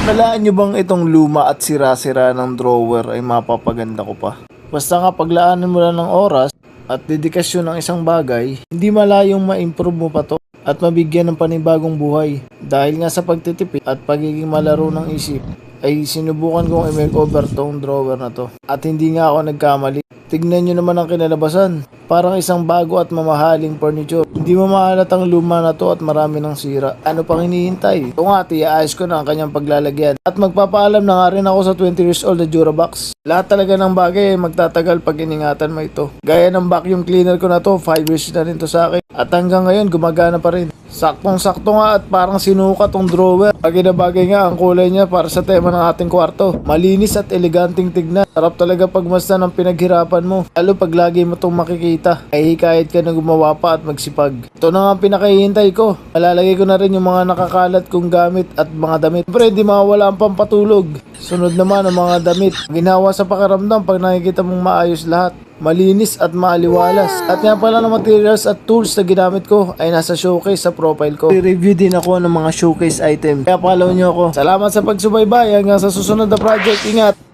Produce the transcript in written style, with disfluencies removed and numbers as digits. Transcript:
Nalaan nyo bang itong luma at sira-sira ng drawer ay mapapaganda ko pa? Basta nga paglaanan mo lang ng oras at dedikasyon ng isang bagay, hindi malayong ma-improve mo pa to at mabigyan ng panibagong buhay. Dahil nga sa pagtitipid at pagiging malaro ng isip, ay sinubukan kong i-makeover tong drawer na to. At hindi nga ako nagkamali. Tignan nyo naman ang kinalabasan. Parang isang bago at mamahaling furniture. Hindi mo mahalatang luma na to at marami ng sira. Ano pang hinihintay? Ito nga, tiyaayos ko na ang kanyang paglalagyan. At magpapaalam na nga rin ako sa 20 years old na Durabox. Lahat talaga ng bagay ay magtatagal pag iningatan mo ito. Gaya ng vacuum cleaner ko na to, 5 years na rin to sa akin. At hanggang ngayon, gumagana pa rin. Saktong-sakto nga at parang sinukat tong drawer. Bagay na bagay nga ang kulay niya para sa tema ng ating kwarto. Malinis at eleganting tignan. Sarap talaga pagmasdan ng pinaghirapan mo. Lalo pag lagi mo tong makikita, ay hikayat ka na gumawa pa at magsipag. Ito na nga ang pinakahihintay ko. Malalagay ko na rin yung mga nakakalat kong gamit at mga damit. Siyempre, hindi mawawala ang pampatulog. Sunod naman ang mga damit. Ginawa sa pakiramdam pag nakikita mong maayos lahat. Malinis at maaliwalas. At nga pala ng materials at tools na ginamit ko ay nasa showcase sa profile ko. I-review din ako ng mga showcase item. Kaya follow nyo ako. Salamat sa pagsubaybay. Hanggang sa susunod na project. Ingat!